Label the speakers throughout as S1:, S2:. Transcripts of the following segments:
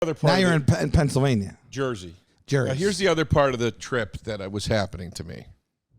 S1: other part
S2: now you're in Pennsylvania.
S1: Jersey.
S2: Jersey.
S1: Now, here's the other part of the trip that was happening to me.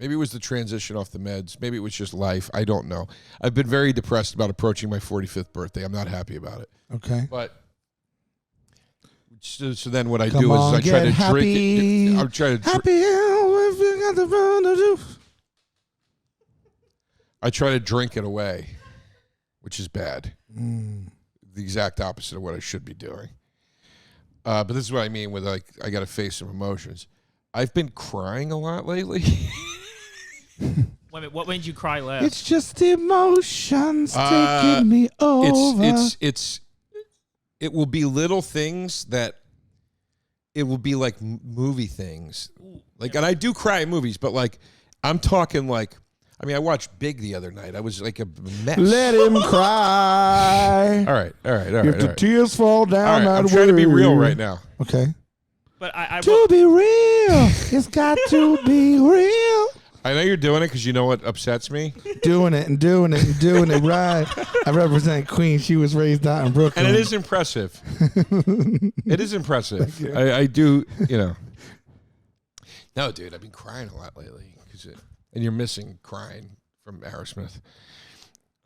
S1: Maybe it was the transition off the meds. Maybe it was just life. I don't know. I've been very depressed about approaching my 45th birthday. I'm not happy about it.
S2: Okay.
S1: But so then what I do is I try to drink it. I'm trying to I try to drink it away, which is bad. The exact opposite of what I should be doing. But this is what I mean with, like, I got to face some emotions. I've been crying a lot lately.
S3: Wait a minute, what made you cry last?
S2: It's just emotions taking me over.
S1: It will be little things that it will be like movie things. Like, and I do cry in movies, but like, I'm talking like, I mean, I watched Big the other night. I was like a mess.
S2: Let him
S1: All
S2: cry.
S1: right.
S2: If the tears fall down,
S1: I'm trying to be real right now.
S2: Okay.
S3: But
S2: to be real, it's got to be real.
S1: I know you're doing it because you know what upsets me.
S2: Doing it right. I represent Queen. She was raised out in Brooklyn.
S1: And it is impressive. It is impressive. I do, you know. No, dude, I've been crying a lot lately. And you're missing crying from Aerosmith,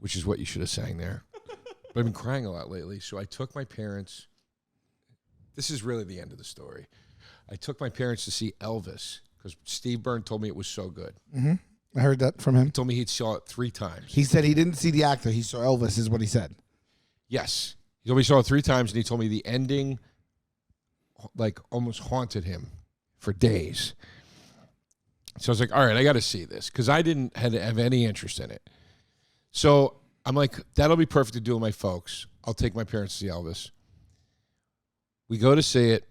S1: which is what you should have sang there. But I've been crying a lot lately. So I took my parents. This is really the end of the story. I took my parents to see Elvis because Steve Byrne told me it was so good.
S2: Mm-hmm. I heard that from him.
S1: He told me he'd saw it 3 times.
S2: He said he didn't see the actor. He saw Elvis is what he said.
S1: Yes. He told me he saw it 3 times, and he told me the ending like almost haunted him for days. So I was like, all right, I got to see this because I didn't have any interest in it. So I'm like, that'll be perfect to do with my folks. I'll take my parents to see Elvis. We go to see it.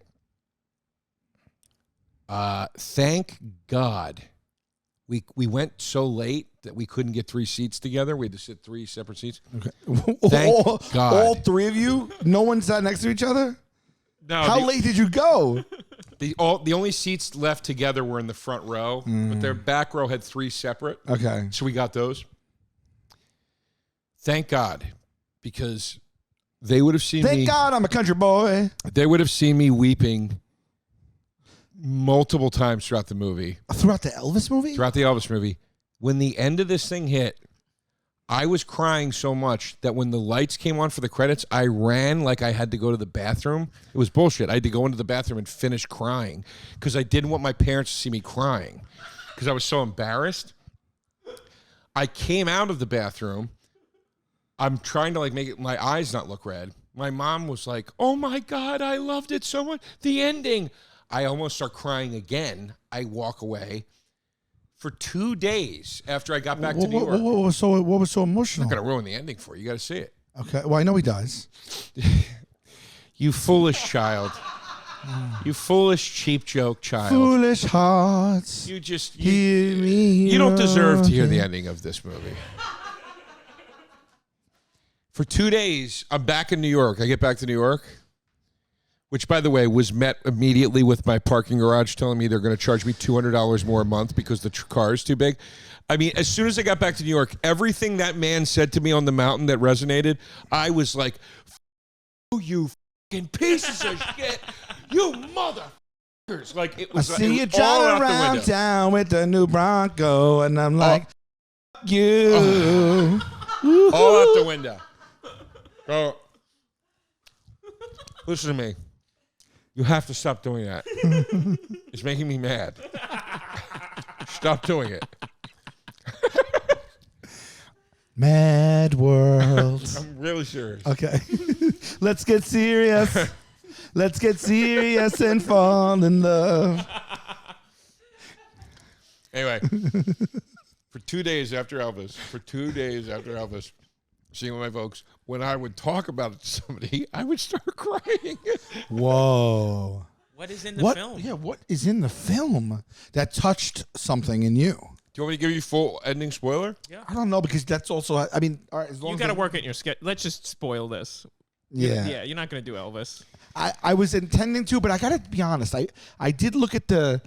S1: Thank God we went so late that we couldn't get 3 seats together. We had to sit 3 separate seats. Okay. Thank God.
S2: All 3 of you? No one sat next to each other?
S1: No.
S2: How late did you go?
S1: The only seats left together were in the front row, but their back row had 3 separate.
S2: Okay.
S1: So we got those. Thank God, because they would have seen me.
S2: Thank God I'm a country boy.
S1: They would have seen me weeping multiple times throughout the movie.
S2: Throughout the Elvis movie?
S1: Throughout the Elvis movie. When the end of this thing hit, I was crying so much that when the lights came on for the credits, I ran like I had to go to the bathroom. It was bullshit. I had to go into the bathroom and finish crying because I didn't want my parents to see me crying because I was so embarrassed. I came out of the bathroom. I'm trying to like make it my eyes not look red. My mom was like, "Oh my God, I loved it so much. The ending." I almost start crying again. I walk away. For 2 days after I got back to New York.
S2: What was so emotional?
S1: I'm not going to ruin the ending for you. You got to see it.
S2: Okay. Well, I know he does.
S1: You foolish child. You foolish cheap joke child.
S2: Foolish hearts.
S1: You just
S2: hear me.
S1: You don't deserve to hear the ending of this movie. For 2 days, I'm back in New York. I get back to New York, which, by the way, was met immediately with my parking garage telling me they're going to charge me $200 more a month because the car is too big. I mean, as soon as I got back to New York, everything that man said to me on the mountain that resonated, I was like, you fucking pieces of shit. You motherfuckers. Like, it was,
S2: I see you driving around town with the new Bronco, and I'm like, you.
S1: All out the window. Oh. Listen to me. You have to stop doing that. It's making me mad. Stop doing it.
S2: Mad world.
S1: I'm really serious.
S2: Okay. Let's get serious. Let's get serious and fall in love.
S1: Anyway, for 2 days after Elvis, seeing with my folks, when I would talk about it to somebody, I would start crying.
S2: Whoa.
S3: What is in the film?
S2: Yeah, what is in the film that touched something in you?
S1: Do you want me to give you full ending spoiler?
S3: Yeah.
S2: I don't know because that's also, I mean, all right, as long
S3: You
S2: as
S3: got to work it in your schedule. Let's just spoil this.
S2: Yeah.
S3: Yeah, you're not going to do Elvis.
S2: I was intending to, but I got to be honest. I did look at the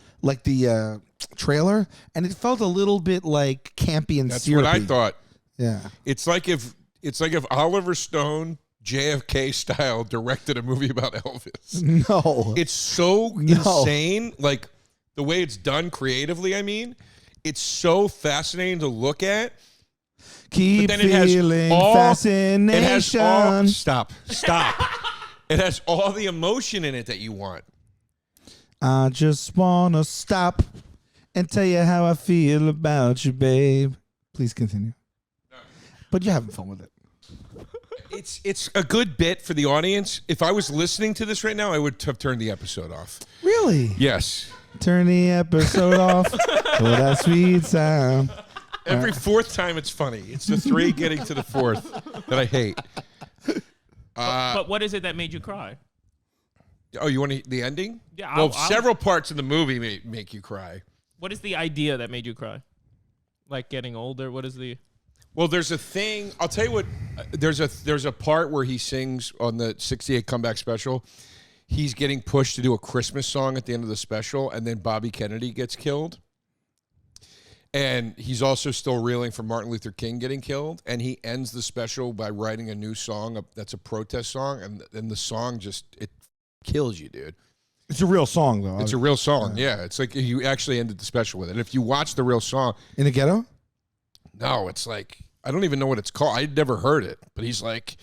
S2: trailer, and it felt a little bit like campy and
S1: That's
S2: syrupy.
S1: what I thought.
S2: Yeah.
S1: It's like if Oliver Stone JFK style directed a movie about Elvis.
S2: No.
S1: It's so insane. Like the way it's done creatively, I mean, it's so fascinating to look at.
S2: Keep
S1: But then it has
S2: feeling
S1: all,
S2: fascination.
S1: It has all, stop. It has all the emotion in it that you want.
S2: I just want to stop and tell you how I feel about you, babe. Please continue. But you're having fun with it.
S1: It's a good bit for the audience. If I was listening to this right now, I would have turned the episode off.
S2: Really?
S1: Yes.
S2: Turn the episode off for that sweet sound.
S1: Every fourth time it's funny. It's the three getting to the fourth that I hate.
S3: But what is it that made you cry?
S1: Oh, you want the ending?
S3: Yeah.
S1: Well, several parts in the movie make you cry.
S3: What is the idea that made you cry? Like getting older? What is the...
S1: Well, there's a thing. I'll tell you what. There's a part where he sings on the 68 comeback special. He's getting pushed to do a Christmas song at the end of the special, and then Bobby Kennedy gets killed. And he's also still reeling from Martin Luther King getting killed. And he ends the special by writing a new song that's a protest song, and the song just it kills you, dude.
S2: It's a real song, though.
S1: It's a real song. Yeah, it's like you actually ended the special with it. And if you watch the real song,
S2: In the Ghetto?
S1: no, it's like I don't even know what it's called. I'd never heard it, but he's like,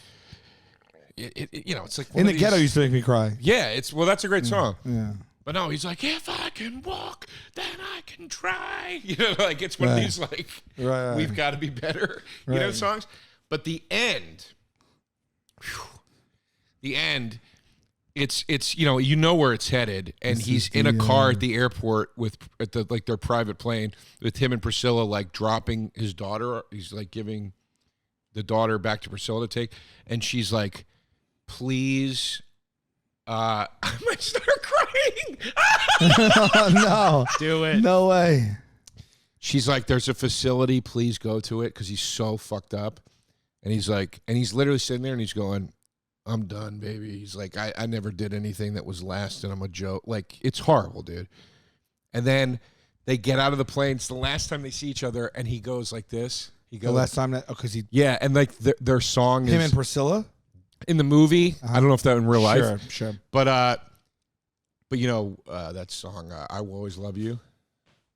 S1: it's like
S2: In the Ghetto used to make me cry.
S1: Yeah, that's a great song.
S2: Yeah.
S1: But no, he's like, if I can walk, then I can try. Like it's one of these like, we've got to be better, songs. But the end, it's you know where it's headed, and he's in a car at the airport at their private plane with him and Priscilla like dropping his daughter. He's like giving the daughter back to Priscilla to take, and she's like, please. I might start crying.
S2: No.
S3: Do it.
S2: No way.
S1: She's like, there's a facility, please go to it, because he's so fucked up. And he's like, and he's literally sitting there and he's going, I'm done, baby. He's like, I never did anything that was last, and I'm a joke. Like, it's horrible, dude. And then they get out of the plane. It's the last time they see each other, and he goes like this. He goes,
S2: The last time that, because he.
S1: yeah, and like their song
S2: Him
S1: is
S2: and Priscilla?
S1: in the movie. I don't know if that in real life.
S2: Sure.
S1: But that song, I Will Always Love You.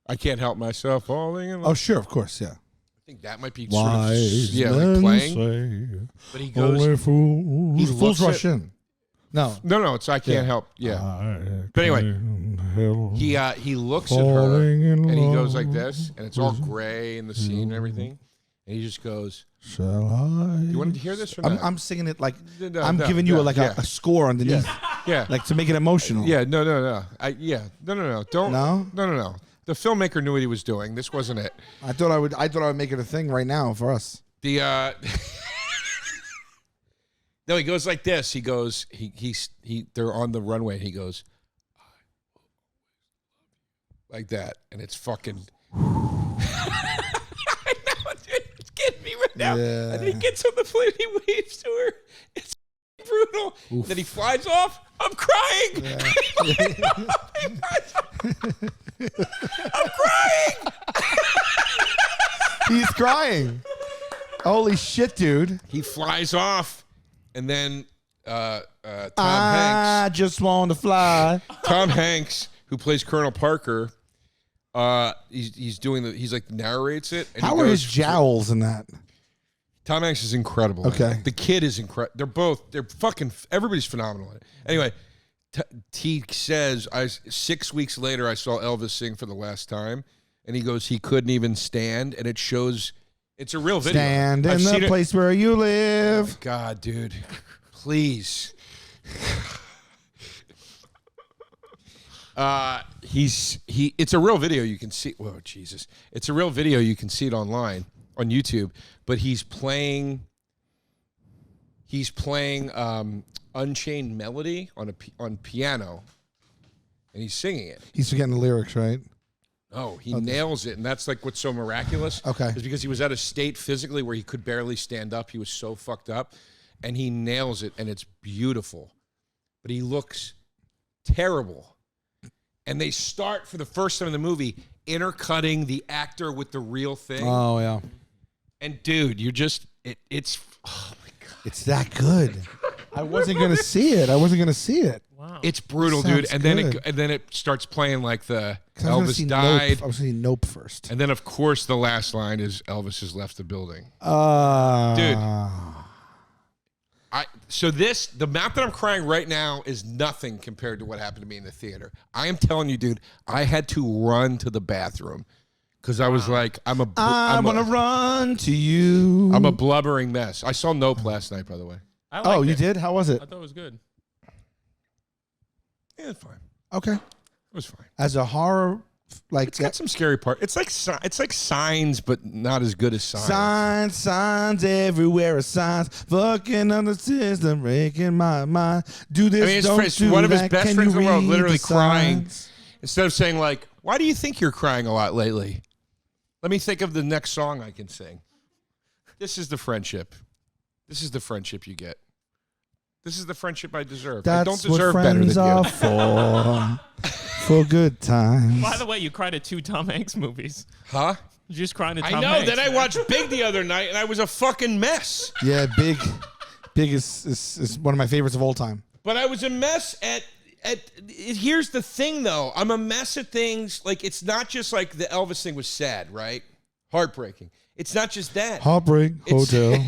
S1: I can't help myself falling in love.
S2: Oh, sure, of course, yeah.
S1: I think that might be
S2: Wise
S1: like
S2: men
S1: playing.
S2: say,
S1: But he goes,
S2: only fools,
S1: he
S2: fools
S1: looks
S2: rush
S1: at-
S2: in. No.
S1: no, it's I can't help. Yeah. But anyway, he looks at her
S2: Falling in
S1: and he goes
S2: love
S1: like this, and it's all gray in the scene and everything, and he just goes.
S2: Shall I?
S1: You wanted to hear this or not?
S2: I'm singing it like
S1: No,
S2: I'm giving you a score underneath,
S1: Yeah.
S2: like to make it emotional.
S1: Yeah, no. No. Don't.
S2: No?
S1: No. The filmmaker knew what he was doing. This wasn't it.
S2: I thought I would make it a thing right now for us.
S1: The no, he goes like this. He goes. They're on the runway. And he goes like that, and it's fucking. I know, dude. It's getting me right now.
S2: Yeah.
S1: And then he gets on the plane. He waves to her. It's brutal. Then he flies off. I'm crying.
S2: Yeah.
S1: I'm crying.
S2: He's crying. Holy shit, dude!
S1: He flies off, and then Tom
S2: I
S1: Hanks.
S2: just want to fly.
S1: Tom Hanks, who plays Colonel Parker, he's doing he's like narrates it. And
S2: How
S1: he
S2: are
S1: goes,
S2: his jowls in that?
S1: Tom Hanks is incredible.
S2: Okay.
S1: The kid is incredible. They're fucking, everybody's phenomenal in it. Anyway, he says, 6 weeks later, I saw Elvis sing for the last time, and he goes, he couldn't even stand, and it shows, it's a real video.
S2: Stand
S1: I've
S2: in
S1: seen
S2: the
S1: it.
S2: place where you live.
S1: God, dude, please. It's a real video. You can see. Whoa, Jesus! It's a real video. You can see it online on YouTube. But he's playing Unchained Melody on piano, and he's singing it.
S2: He's forgetting the lyrics, right?
S1: Oh, he nails it, and that's like what's so miraculous.
S2: Okay.
S1: Is because he was at a state physically where he could barely stand up. He was so fucked up, and he nails it, and it's beautiful. But he looks terrible. And they start for the first time in the movie intercutting the actor with the real thing.
S2: Oh yeah.
S1: And dude, you're just it's oh my God.
S2: It's that good. I wasn't gonna see it.
S3: Wow.
S1: It's brutal,
S2: Sounds
S1: dude.
S2: good.
S1: And then it starts playing like the
S2: 'Cause I was gonna
S1: Elvis
S2: see
S1: died.
S2: Nope. I was gonna see Nope first.
S1: And then, of course, the last line is Elvis has left the building.
S2: Dude.
S1: The amount that I'm crying right now is nothing compared to what happened to me in the theater. I am telling you, dude, I had to run to the bathroom because I was like, I
S2: want to run to you.
S1: I'm a blubbering mess. I saw Nope last night, by the way.
S3: I liked
S2: you
S3: it.
S2: did? How was it?
S3: I thought it was good.
S1: Yeah, it's fine.
S2: Okay.
S1: It was fine.
S2: As a horror, like
S1: It's got some scary part. It's like Signs, but not as good as Signs.
S2: signs everywhere are signs. Fucking on the system, breaking my mind. Do this,
S1: I mean,
S2: don't do
S1: one of his
S2: that.
S1: best
S2: Can
S1: friends
S2: you
S1: in the world
S2: read
S1: literally
S2: the
S1: crying.
S2: signs?
S1: Instead of saying like, "Why do you think you're crying a lot lately?" Let me think of the next song I can sing. This is the friendship. This is the friendship you get. This is the friendship I deserve. I don't deserve
S2: what
S1: better
S2: friends
S1: than
S2: are
S1: you.
S2: for good times.
S3: By the way, you cried at 2 Tom Hanks movies.
S1: Huh?
S3: You just crying at
S1: I
S3: Tom
S1: know.
S3: Hanks.
S1: Then I watched Big the other night, and I was a fucking mess.
S2: Yeah, Big is one of my favorites of all time.
S1: But I was a mess at. Here's the thing, though. I'm a mess at things. Like, it's not just like the Elvis thing was sad, right? Heartbreaking. It's not just that.
S2: Heartbreak Hotel.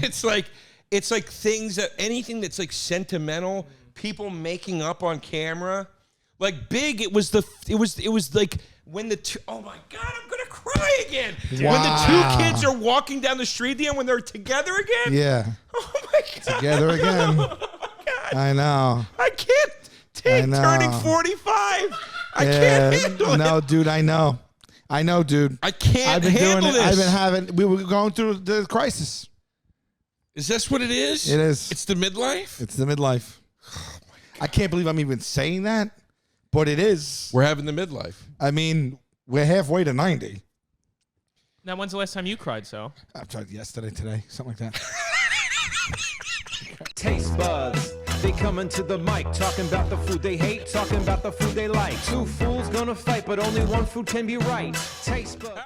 S1: It's like things that anything that's like sentimental, people making up on camera. Like Big, it was like when the two, oh my God, I'm gonna cry again.
S2: Wow.
S1: When the two kids are walking down the street at the end when they're together again.
S2: Yeah.
S1: Oh my God.
S2: Together again.
S1: Oh my God.
S2: I know.
S1: I can't take turning 45. I can't handle it.
S2: No, dude, I know. I know, dude.
S1: I can't
S2: I've been
S1: handle
S2: doing it.
S1: this.
S2: We were going through the crisis.
S1: Is this what it is?
S2: It is.
S1: It's the midlife?
S2: It's the midlife. I can't believe I'm even saying that, but it is.
S1: We're having the midlife.
S2: I mean, we're halfway to 90.
S3: Now, when's the last time you cried, Sal?
S2: I tried yesterday, today, something like that.
S4: Taste buds, they coming to the mic, talking about the food they hate, talking about the food they like. Two fools gonna fight, but only one food can be right. Taste buds.